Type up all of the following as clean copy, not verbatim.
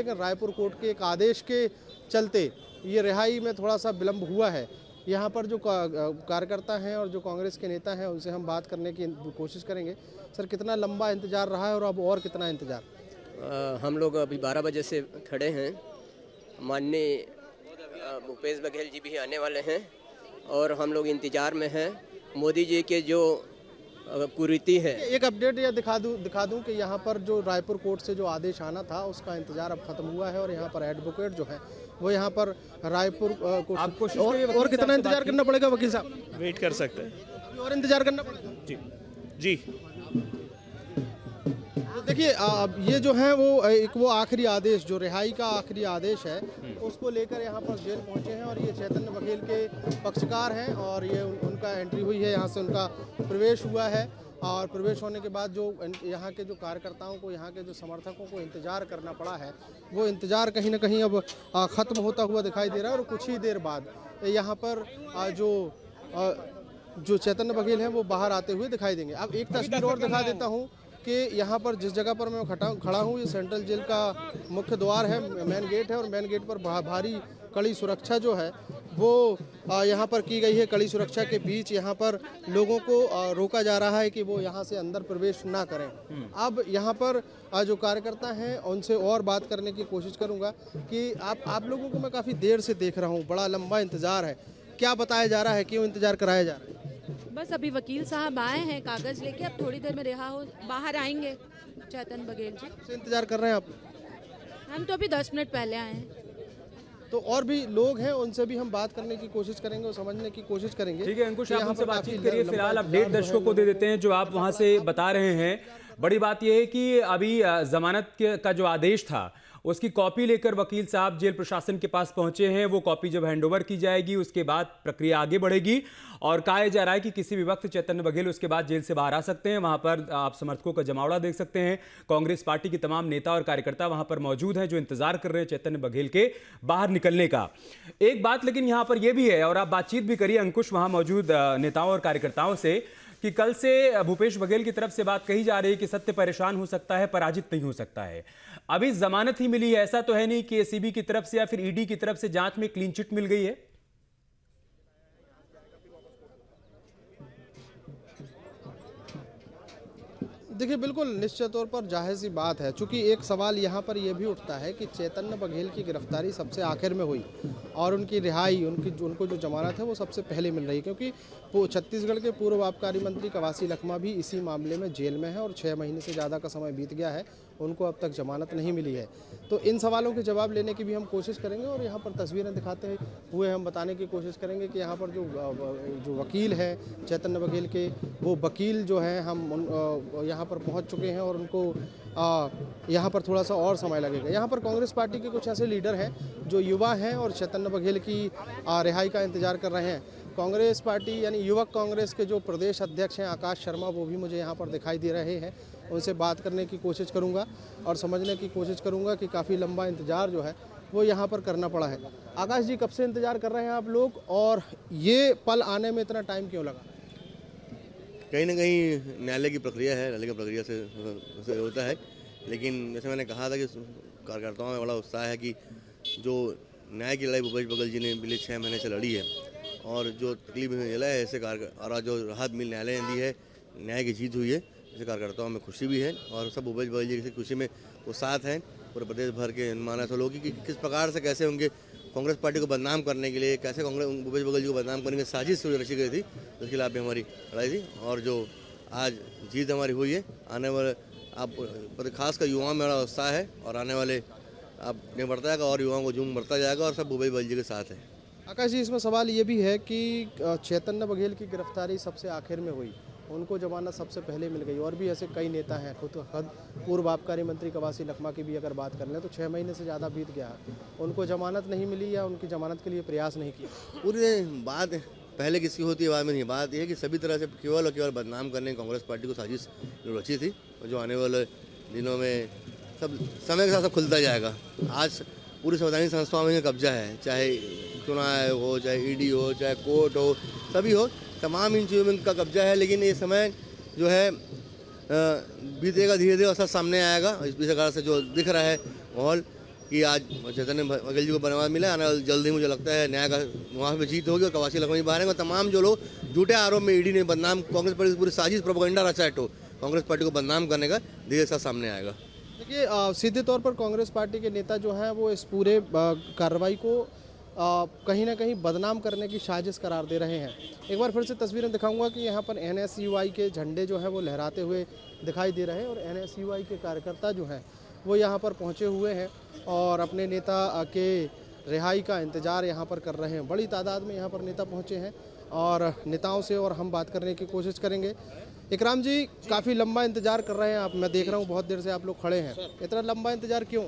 लेकिन रायपुर कोर्ट के एक आदेश के चलते ये रिहाई में थोड़ा सा विलम्ब हुआ है। यहाँ पर जो कार्यकर्ता हैं और जो कांग्रेस के नेता हैं उनसे हम बात करने की कोशिश करेंगे। सर, कितना लंबा इंतज़ार रहा है और अब और कितना इंतज़ार? हम लोग अभी 12 बजे से खड़े हैं। माननीय भूपेश बघेल जी भी आने वाले हैं और हम लोग इंतज़ार में हैं। मोदी जी के जो कुरीति है, एक अपडेट या दिखा दूं कि यहाँ पर जो रायपुर कोर्ट से जो आदेश आना था उसका इंतजार अब खत्म हुआ है और यहाँ पर एडवोकेट जो है वो यहाँ पर रायपुर कोर्ट और कितना इंतजार करना पड़ेगा वकील साहब? वेट कर सकते हैं और इंतजार करना पड़ेगा जी जी। तो देखिए, ये जो है वो आखिरी आदेश, जो रिहाई का आखिरी आदेश है, उसको लेकर यहाँ पर जेल पहुँचे हैं और ये चैतन्य बघेल के पक्षकार हैं और ये उनका एंट्री हुई है, यहाँ से उनका प्रवेश हुआ है। और प्रवेश होने के बाद जो यहाँ के जो कार्यकर्ताओं को, यहाँ के जो समर्थकों को इंतज़ार करना पड़ा है, वो इंतज़ार कहीं ना कहीं अब ख़त्म होता हुआ दिखाई दे रहा है। और कुछ ही देर बाद यहाँ पर जो चैतन्य बघेल हैं वो बाहर आते हुए दिखाई देंगे। अब एक तस्वीर और दिखा देता हूँ कि यहाँ पर जिस जगह पर मैं खड़ा हूँ ये सेंट्रल जेल का मुख्य द्वार है, मेन गेट है और मेन गेट पर भारी कड़ी सुरक्षा जो है वो यहाँ पर की गई है। कड़ी सुरक्षा के बीच यहाँ पर लोगों को रोका जा रहा है कि वो यहाँ से अंदर प्रवेश ना करें। अब यहाँ पर जो कार्यकर्ता हैं उनसे और बात करने की कोशिश करूँगा कि आप लोगों को मैं काफ़ी देर से देख रहा हूँ, बड़ा लंबा इंतज़ार है, क्या बताया जा रहा है, क्यों इंतज़ार कराया जा रहा है? बस अभी वकील साहब आए हैं कागज लेके, अब थोड़ी देर में रिहा हो बाहर आएंगे चैतन्य बघेल जी। से इंतजार कर रहे हैं आप? हम तो अभी 10 मिनट पहले आए हैं। तो और भी लोग हैं, उनसे भी हम बात करने की कोशिश करेंगे और समझने की कोशिश करेंगे। ठीक है अंकुश, आप हमसे बातचीत करिए। फिलहाल अपडेट दर्शकों को दे देते हैं जो आप वहां से बता रहे हैं। बड़ी बात यह है कि अभी जमानत का जो आदेश था उसकी कॉपी लेकर वकील साहब जेल प्रशासन के पास पहुंचे हैं। वो कॉपी जब हैंडओवर की जाएगी उसके बाद प्रक्रिया आगे बढ़ेगी और कहा जा रहा है कि किसी भी वक्त चैतन्य बघेल उसके बाद जेल से बाहर आ सकते हैं। वहां पर आप समर्थकों का जमावड़ा देख सकते हैं। कांग्रेस पार्टी के तमाम नेता और कार्यकर्ता वहां पर मौजूद हैं जो इंतजार कर रहे हैं चैतन्य बघेल के बाहर निकलने का। एक बात लेकिन यहां पर यह भी है, और आप बातचीत भी करिए अंकुश वहां मौजूद नेताओं और कार्यकर्ताओं से, कि कल से भूपेश बघेल की तरफ से बात कही जा रही है कि सत्य परेशान हो सकता है, पराजित नहीं हो सकता है। अभी जमानत ही मिली है, ऐसा तो है नहीं कि एसीबी की तरफ से या फिर ईडी की तरफ से जांच में क्लीन चिट मिल गई है। देखिए, बिल्कुल निश्चित तौर पर जाहिर सी बात है, चूंकि एक सवाल यहाँ पर यह भी उठता है कि चैतन्य बघेल की गिरफ्तारी सबसे आखिर में हुई और उनकी रिहाई, उनको जो जमानत है वो सबसे पहले मिल रही है, क्योंकि छत्तीसगढ़ के पूर्व आबकारी मंत्री कवासी लखमा भी इसी मामले में जेल में है और 6 महीने से ज़्यादा का समय बीत गया है, उनको अब तक जमानत नहीं मिली है। तो इन सवालों के जवाब लेने की भी हम कोशिश करेंगे और यहाँ पर तस्वीरें दिखाते हुए हम बताने की कोशिश करेंगे कि यहाँ पर जो वकील हैं चैतन्य बघेल के, वो वकील जो हैं हम यहाँ पर पहुँच चुके हैं और उनको यहाँ पर थोड़ा सा और समय लगेगा। यहाँ पर कांग्रेस पार्टी के कुछ ऐसे लीडर हैं जो युवा हैं और चैतन्य बघेल की रिहाई का इंतजार कर रहे हैं। कांग्रेस पार्टी यानी युवक कांग्रेस के जो प्रदेश अध्यक्ष हैं आकाश शर्मा, वो भी मुझे यहाँ पर दिखाई दे रहे हैं। उनसे बात करने की कोशिश करूँगा और समझने की कोशिश करूँगा कि काफ़ी लंबा इंतज़ार जो है वो यहाँ पर करना पड़ा है। आकाश जी, कब से इंतज़ार कर रहे हैं आप लोग और ये पल आने में इतना टाइम क्यों लगा? कहीं ना कहीं न्यायालय की प्रक्रिया है, न्यायालय की प्रक्रिया से होता है, लेकिन जैसे मैंने कहा था कि कार्यकर्ताओं में बड़ा उत्साह है कि जो न्याय की लड़ाई भूपेश बघेल जी ने पिछले 6 महीने से लड़ी है और जो तकलीफ मिला है ऐसे और जो राहत मिल न्यायालय ने दी है, न्याय की जीत हुई है, ऐसे कार्यकर्ताओं में खुशी भी है और सब भूपेश बघेल जी की खुशी में वो साथ हैं। पूरे प्रदेश भर के मानस लोग कि किस प्रकार से कैसे उनके कांग्रेस पार्टी को बदनाम करने के लिए, कैसे भूपेश बघेल जी को बदनाम करने की साजिश रची गई थी, उसके खिलाफ भी हमारी लड़ाई थी और जो आज जीत हमारी हुई है। आने वाले आप खासकर युवाओं में बड़ा उत्साह है और आने वाले अब नहीं बढ़ता जाएगा और युवाओं को जुम्म बढ़ता जाएगा और सब भूपेश बघेल जी के साथ है। आकाश जी, इसमें सवाल ये भी है कि चैतन्य बघेल की गिरफ्तारी सबसे आखिर में हुई, उनको जमानत सबसे पहले मिल गई और भी ऐसे कई नेता हैं, खुद पूर्व आबकारी मंत्री कवासी लखमा की भी अगर बात कर लें तो 6 महीने से ज़्यादा बीत गया है, उनको जमानत नहीं मिली या उनकी जमानत के लिए प्रयास नहीं किया। पूरी बात पहले किसी होती है, बाद में नहीं। बात यह है कि सभी तरह से केवल और केवल बदनाम करने कांग्रेस पार्टी को साजिश रची थी और जो आने वाले दिनों में सब समय के साथ सब खुलता जाएगा। आज पूरी संवैधानिक संस्थाओं में कब्जा है, चाहे चुनाव हो, चाहे ईडी हो, चाहे कोर्ट हो, सभी हो, तमाम इन चीज़ों में इनका कब्जा है। लेकिन ये समय जो है बीतेगा, धीरे धीरे असर सामने आएगा। इस प्रकार से जो दिख रहा है माहौल कि आज चैतन्य बघेल जी को बनवास मिला, आना जल्द ही मुझे लगता है न्याय का वहाँ पे जीत होगी और कवासी लखनऊ जी बाहर आएंगे। तमाम जो लोग झूठे आरोप में ईडी ने बदनाम कांग्रेस पार्टी पूरी साजिश प्रोपेगेंडा रचा है, तो कांग्रेस पार्टी को बदनाम करने का धीरे से सामने आएगा। देखिए सीधे तौर पर कांग्रेस पार्टी के नेता जो हैं वो इस पूरे कार्रवाई को कहीं ना कहीं बदनाम करने की साजिश करार दे रहे हैं। एक बार फिर से तस्वीरें दिखाऊंगा कि यहाँ पर NSUI के झंडे जो हैं वो लहराते हुए दिखाई दे रहे हैं और NSUI के कार्यकर्ता जो हैं वो यहाँ पर पहुँचे हुए हैं और अपने नेता के रिहाई का इंतज़ार यहाँ पर कर रहे हैं। बड़ी तादाद में यहाँ पर नेता पहुँचे हैं और नेताओं से और हम बात करने की कोशिश करेंगे। इकराम जी, काफ़ी लंबा इंतज़ार कर रहे हैं आप, मैं देख रहा हूँ बहुत देर से आप लोग खड़े हैं। इतना लंबा इंतज़ार क्यों?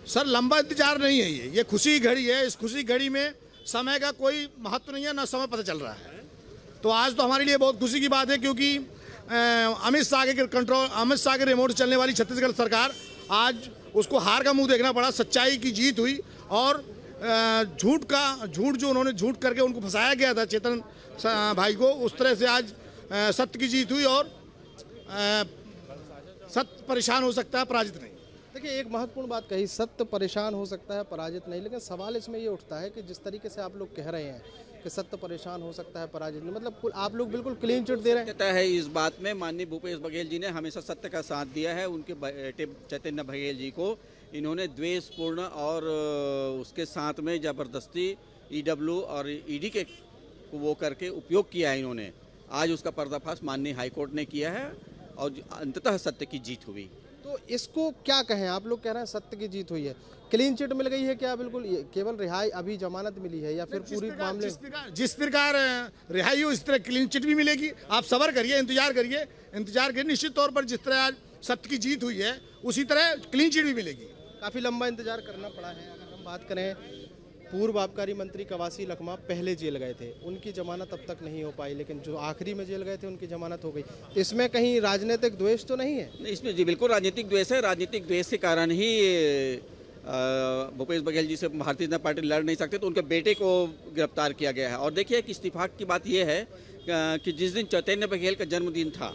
सर लंबा इंतजार नहीं है, ये खुशी की घड़ी है। इस खुशी घड़ी में समय का कोई महत्व नहीं है, ना समय पता चल रहा है। तो आज तो हमारे लिए बहुत खुशी की बात है क्योंकि अमित शाह के रिमोट चलने वाली छत्तीसगढ़ सरकार, आज उसको हार का मुंह देखना पड़ा। सच्चाई की जीत हुई और झूठ जो उन्होंने झूठ करके उनको फंसाया गया था चेतन भाई को, उस तरह से आज सत्य की जीत हुई और सत्य परेशान हो सकता है, पराजित नहीं। देखिए एक महत्वपूर्ण बात कही, सत्य परेशान हो सकता है, पराजित नहीं। लेकिन सवाल इसमें ये उठता है कि जिस तरीके से आप लोग कह रहे हैं कि सत्य परेशान हो सकता है, पराजित नहीं, मतलब आप लोग बिल्कुल क्लीन चिट दे रहे हैं। तय है इस बात में माननीय भूपेश बघेल जी ने हमेशा सत्य का साथ दिया है। उनके बेटे चैतन्य बघेल जी को इन्होंने द्वेषपूर्ण और उसके साथ में ज़बरदस्ती EW और ED के वो करके उपयोग किया है इन्होंने। आज उसका पर्दाफाश माननीय हाईकोर्ट ने किया है और अंततः सत्य की जीत हुई। तो इसको क्या कहें? आप लोग कह रहे हैं सत्य की जीत हुई है, क्लीन चिट मिल गई है क्या? बिल्कुल केवल रिहाई, अभी जमानत मिली है या फिर पूरी मामले? जिस प्रकार रिहाई हो इस तरह क्लीन चिट भी मिलेगी। आप सब्र करिए, इंतजार करिए। निश्चित तौर पर जिस तरह आज सत्य की जीत हुई है उसी तरह क्लीन चिट भी मिलेगी। काफ़ी लंबा इंतजार करना पड़ा है। अगर हम बात करें, पूर्व आबकारी मंत्री कवासी लखमा पहले जेल गए थे, उनकी जमानत अब तक नहीं हो पाई, लेकिन जो आखिरी में जेल गए थे उनकी जमानत हो गई। इसमें कहीं राजनीतिक द्वेष तो नहीं है? नहीं, इसमें जी बिल्कुल राजनीतिक द्वेष है। राजनीतिक द्वेष के कारण ही भूपेश बघेल जी से भारतीय जनता पार्टी लड़ नहीं सकते, तो उनके बेटे को गिरफ्तार किया गया है। और देखिए कि इस्तीफाक की बात यह है कि जिस दिन चैतन्य बघेल का जन्मदिन था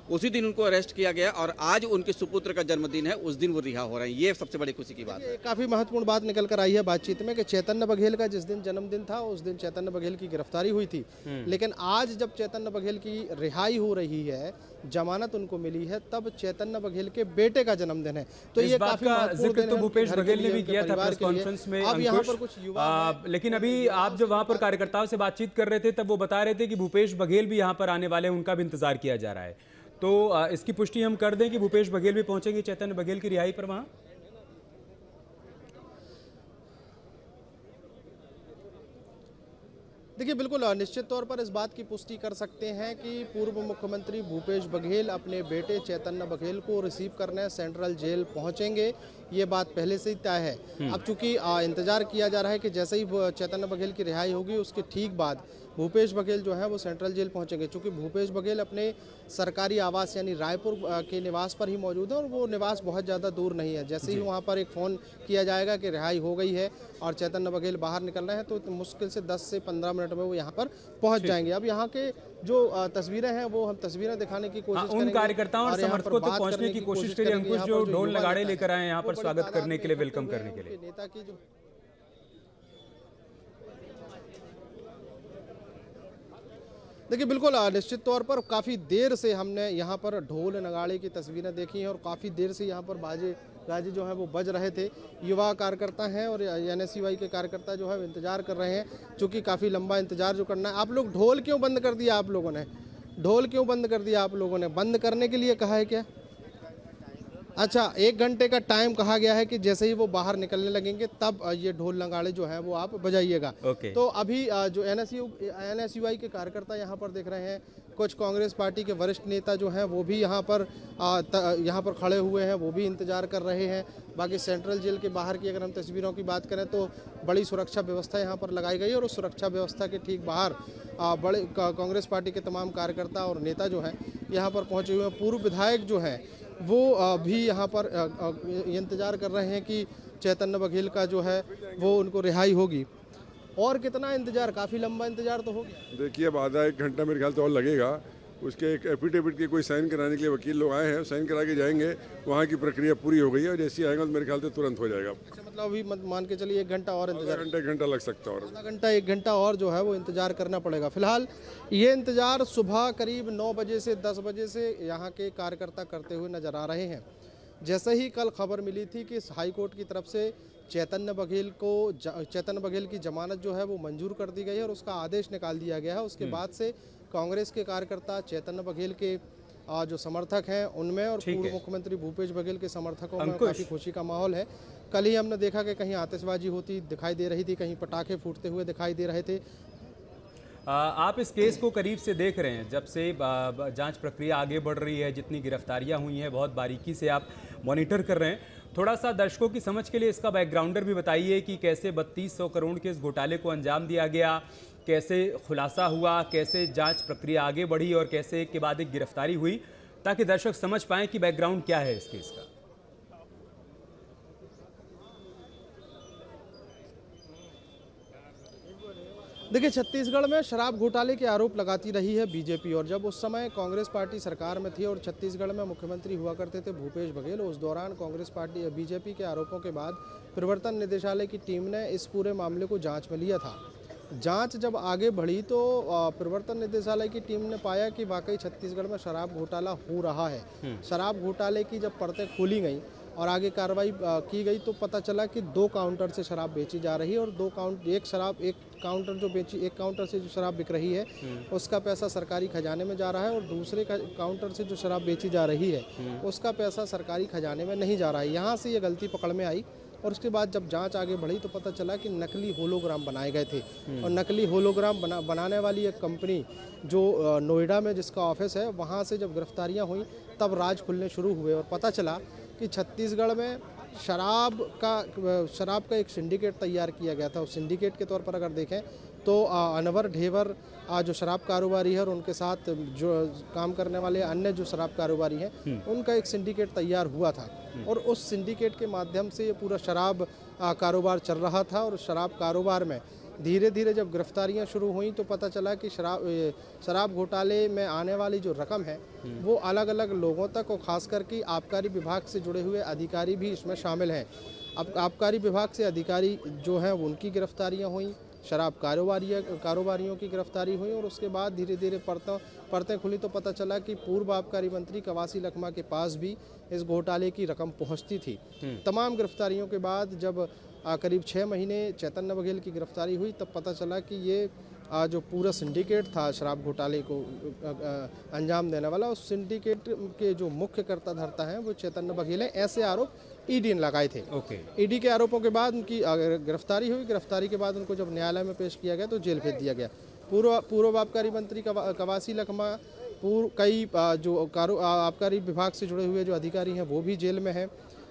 उसी दिन उनको अरेस्ट किया गया और आज उनके सुपुत्र का जन्मदिन है, उस दिन वो रिहा हो रहे हैं। ये सबसे बड़ी खुशी की बात है। काफ़ी महत्वपूर्ण बात निकल कर आई है बातचीत में कि चैतन्य बघेल का जिस दिन जन्मदिन था उस दिन चैतन्य बघेल की गिरफ्तारी हुई थी, लेकिन आज जब चैतन्य बघेल की रिहाई हो रही है, जमानत उनको मिली है, तब चैतन्य बघेल के बेटे का जन्मदिन है। तो ये काफी जिक्र तो भूपेश बघेल ने भी किया था प्रेस कॉन्फ्रेंस में। अब यहाँ पर कुछ युवा लेकिन अभी आप जब वहां पर कार्यकर्ताओं से बातचीत कर रहे थे तब वो बता रहे थे कि भूपेश बघेल भी यहाँ पर आने वाले हैं, उनका भी इंतजार किया जा रहा है। तो इसकी पुष्टि हम कर दें कि भूपेश बघेल भी पहुंचेंगे चैतन्य बघेल की रिहाई पर वहां? देखिए बिल्कुल निश्चित तौर पर इस बात की पुष्टि कर सकते हैं कि पूर्व मुख्यमंत्री भूपेश बघेल अपने बेटे चैतन्य बघेल को रिसीव करने सेंट्रल जेल पहुंचेंगे। ये बात पहले से ही तय है। अब चूंकि इंतजार किया जा रहा है कि जैसे ही चैतन्य बघेल की रिहाई होगी उसके ठीक बाद भूपेश बघेल जो है वो सेंट्रल जेल पहुंचेंगे। चूंकि भूपेश बघेल अपने सरकारी आवास यानी रायपुर के निवास पर ही मौजूद है और वो निवास बहुत ज़्यादा दूर नहीं है। जैसे ही वहाँ पर एक फ़ोन किया जाएगा कि रिहाई हो गई है और चैतन्य बघेल बाहर निकलना है तो मुश्किल से 10 से 15 मिनट में वो यहाँ पर पहुँच जाएंगे। अब यहाँ के जो तस्वीरें हैं वो हम तस्वीरें दिखाने की कोशिश करेंगे। उन कार्यकर्ताओं और समर्थकों तक पहुँचने की कोशिश करिए। अंकुश जो ढोल नगाड़े लेकर आए यहाँ पर स्वागत करने के लिए, वेलकम करने के लिए। नेता की जो देखिए बिल्कुल निश्चित तौर पर काफ़ी देर से हमने यहाँ पर ढोल नगाड़े की तस्वीरें देखी हैं और काफ़ी देर से यहाँ पर बाजे गाजे जो है वो बज रहे थे। युवा कार्यकर्ता हैं और NSUI के कार्यकर्ता जो है इंतज़ार कर रहे हैं, चूँकि काफ़ी लंबा इंतज़ार जो करना है। आप लोग ढोल क्यों बंद कर दिया? आप लोगों ने ढोल क्यों बंद कर दिया? आप लोगों ने बंद करने के लिए कहा है क्या? अच्छा, 1 घंटे का टाइम कहा गया है कि जैसे ही वो बाहर निकलने लगेंगे तब ये ढोल नगाड़े जो है वो आप बजाइएगा। तो अभी जो NSUI के कार्यकर्ता यहाँ पर देख रहे हैं, कुछ कांग्रेस पार्टी के वरिष्ठ नेता जो हैं वो भी यहाँ पर खड़े हुए हैं, वो भी इंतज़ार कर रहे हैं। बाकी सेंट्रल जेल के बाहर की अगर हम तस्वीरों की बात करें तो बड़ी सुरक्षा व्यवस्था यहाँ पर लगाई गई और उस सुरक्षा व्यवस्था के ठीक बाहर बड़े कांग्रेस पार्टी के तमाम कार्यकर्ता और नेता जो हैं यहाँ पर पहुँचे हुए हैं। पूर्व विधायक जो हैं वो भी यहाँ पर इंतज़ार कर रहे हैं कि चैतन्य बघेल का जो है वो उनको रिहाई होगी। और कितना इंतज़ार? काफ़ी लंबा इंतज़ार तो हो गया। देखिए अब आधा 1 घंटा मेरे ख्याल से और लगेगा उसके एक एफिडेविट के कोई साइन कराने के लिए वकील लोग आए हैं, साइन करा के जाएंगे। वहाँ की प्रक्रिया पूरी हो गई है और जैसे आएंगे तो मेरे ख्याल से तुरंत हो जाएगा। अच्छा, मतलब अभी मान के चलिए 1 घंटा और इंतजार, घंटा लग सकता है और आधा घंटा 1 घंटा और जो है वो इंतजार करना पड़ेगा। फिलहाल ये इंतजार सुबह करीब 9 बजे से 10 बजे से यहाँ के कार्यकर्ता करते हुए नजर आ रहे हैं। जैसे ही कल खबर मिली थी कि हाई कोर्ट की तरफ से चैतन्य बघेल की जमानत जो है वो मंजूर कर दी गई है और उसका आदेश निकाल दिया गया है, उसके बाद से कांग्रेस के कार्यकर्ता चैतन्य बघेल के जो समर्थक हैं उनमें और पूर्व मुख्यमंत्री भूपेश बघेल के समर्थकों में काफ़ी खुशी का माहौल है। कल ही हमने देखा कि कहीं आतिशबाजी होती दिखाई दे रही थी, कहीं पटाखे फूटते हुए दिखाई दे रहे थे। आप इस केस को करीब से देख रहे हैं, जब से जांच प्रक्रिया आगे बढ़ रही है, जितनी गिरफ्तारियां हुई हैं बहुत बारीकी से आप मॉनिटर कर रहे हैं। थोड़ा सा दर्शकों की समझ के लिए इसका बैकग्राउंडर भी बताइए कि कैसे 3200 करोड़ के इस घोटाले को अंजाम दिया गया, कैसे खुलासा हुआ, कैसे जांच प्रक्रिया आगे बढ़ी और कैसे एक के बाद एक गिरफ्तारी हुई, ताकि दर्शक समझ पाएं कि बैकग्राउंड क्या है इस केस का। देखिए, छत्तीसगढ़ में शराब घोटाले के आरोप लगाती रही है बीजेपी, और जब उस समय कांग्रेस पार्टी सरकार में थी और छत्तीसगढ़ में मुख्यमंत्री हुआ करते थे भूपेश बघेल, उस दौरान कांग्रेस पार्टी बीजेपी के आरोपों के बाद प्रवर्तन निदेशालय की टीम ने इस पूरे मामले को जांच में लिया था। जांच जब आगे बढ़ी तो प्रवर्तन निदेशालय की टीम ने पाया कि वाकई छत्तीसगढ़ में शराब घोटाला हो रहा है। शराब घोटाले की जब परतें खोली गई और आगे कार्रवाई की गई तो पता चला कि 2 काउंटर से शराब बेची जा रही है और एक काउंटर से जो शराब बिक रही है उसका पैसा सरकारी खजाने में जा रहा है और दूसरे काउंटर से जो शराब बेची जा रही है उसका पैसा सरकारी खजाने में नहीं जा रहा है। यहाँ से ये गलती पकड़ में आई और उसके बाद जब जांच आगे बढ़ी तो पता चला कि नकली होलोग्राम बनाए गए थे और नकली होलोग्राम बनाने वाली एक कंपनी जो नोएडा में जिसका ऑफिस है, वहाँ से जब गिरफ्तारियाँ हुई तब राज खुलने शुरू हुए और पता चला कि छत्तीसगढ़ में शराब का एक सिंडिकेट तैयार किया गया था। उस सिंडिकेट के तौर पर अगर देखें तो अनवर ढेबर जो शराब कारोबारी है और उनके साथ जो काम करने वाले अन्य जो शराब कारोबारी हैं उनका एक सिंडिकेट तैयार हुआ था और उस सिंडिकेट के माध्यम से ये पूरा शराब कारोबार चल रहा था। और शराब कारोबार में धीरे धीरे जब गिरफ्तारियां शुरू हुई तो पता चला कि शराब घोटाले में आने वाली जो रकम है वो अलग अलग लोगों तक और ख़ास करके आबकारी विभाग से जुड़े हुए अधिकारी भी इसमें शामिल हैं। अब आबकारी विभाग से अधिकारी जो हैं उनकी गिरफ्तारियां हुई, शराब कारोबारियों की गिरफ्तारी हुई और उसके बाद धीरे धीरे परतें खुली तो पता चला कि पूर्व आबकारी मंत्री कवासी लखमा के पास भी इस घोटाले की रकम पहुंचती थी। तमाम गिरफ्तारियों के बाद जब करीब 6 महीने चैतन्य बघेल की गिरफ्तारी हुई तब पता चला कि ये जो पूरा सिंडिकेट था शराब घोटाले को अंजाम देने वाला, उस सिंडिकेट के जो मुख्य कर्ता धर्ता हैं वो चैतन्य बघेल हैं। ऐसे आरोप ईडी ने लगाए थे। ईडी के आरोपों के बाद उनकी गिरफ्तारी हुई। गिरफ्तारी के बाद उनको जब न्यायालय में पेश किया गया तो जेल भेज दिया गया। पूर्व आबकारी मंत्री कवासी लखमा, कई जो आबकारी विभाग से जुड़े हुए जो अधिकारी हैं वो भी जेल में हैं।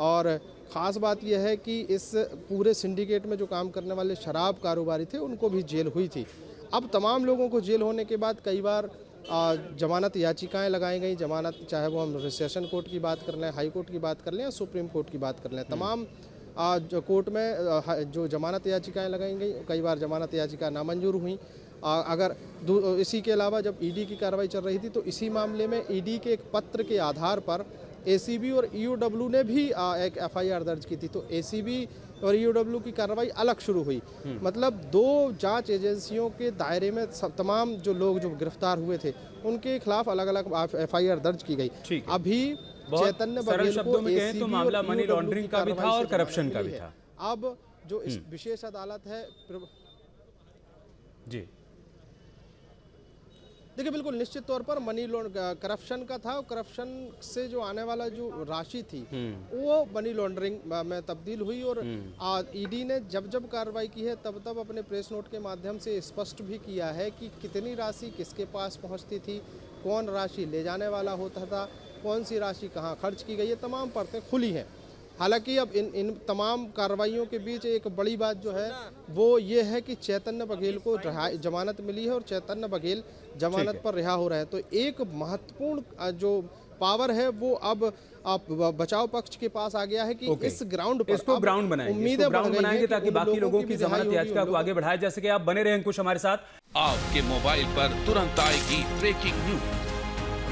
और ख़ास बात यह है कि इस पूरे सिंडिकेट में जो काम करने वाले शराब कारोबारी थे उनको भी जेल हुई थी। अब तमाम लोगों को जेल होने के बाद कई बार जमानत याचिकाएं लगाई गई। जमानत चाहे वो हम सेशन कोर्ट की बात कर लें, हाई कोर्ट की बात कर लें या सुप्रीम कोर्ट की बात कर लें, तमाम जो कोर्ट में जो जमानत याचिकाएं लगाई गई, कई बार जमानत याचिका नामंजूर हुई। अगर इसी के अलावा जब ईडी की कार्रवाई चल रही थी तो इसी मामले में ईडी के एक पत्र के आधार पर एसीबी और ईओडब्ल्यू ने भी एक एफआईआर दर्ज की थी। तो एसीबी और ईओडब्ल्यू की कार्रवाई अलग शुरू हुई। मतलब 2 जांच एजेंसियों के दायरे में तमाम जो लोग जो गिरफ्तार हुए थे उनके खिलाफ अलग अलग एफआईआर दर्ज की गई। अभी चैतन्य बघेल को एसीबी तो मामला मनी लॉन्ड्रिंग का भी था और करप्शन का भी था। अब जो इस विशेष अदालत है जी, देखिए बिल्कुल निश्चित तौर पर मनी करप्शन का था। करप्शन से जो आने वाला जो राशि थी वो मनी लॉन्ड्रिंग में तब्दील हुई और ईडी ने जब कार्रवाई की है तब अपने प्रेस नोट के माध्यम से स्पष्ट भी किया है कि कितनी राशि किसके पास पहुंचती थी, कौन राशि ले जाने वाला होता था, कौन सी राशि कहाँ खर्च की गई है, तमाम परतें खुली हैं। हालांकि अब इन तमाम कार्रवाइयों के बीच एक बड़ी बात जो है वो ये है कि चैतन्य बघेल को जमानत मिली है और चैतन्य बघेल जमानत पर रिहा हो रहे हैं। तो एक महत्वपूर्ण जो पावर है वो अब बचाव पक्ष के पास आ गया है कि इस ग्राउंड पर इसको ग्राउंड बनाएंगे ताकि बाकी लोगों की जमानत याचिका को आगे बढ़ाया जा सके। आप बने रहें कुछ हमारे साथ। आपके मोबाइल पर तुरंत आएगी ब्रेकिंग न्यूज,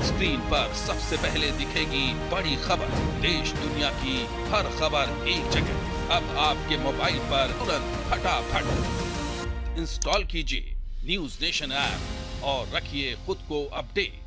स्क्रीन पर सबसे पहले दिखेगी बड़ी खबर, देश दुनिया की हर खबर एक जगह। अब आपके मोबाइल पर तुरंत फटाफट इंस्टॉल कीजिए न्यूज नेशन ऐप और रखिए खुद को अपडेट।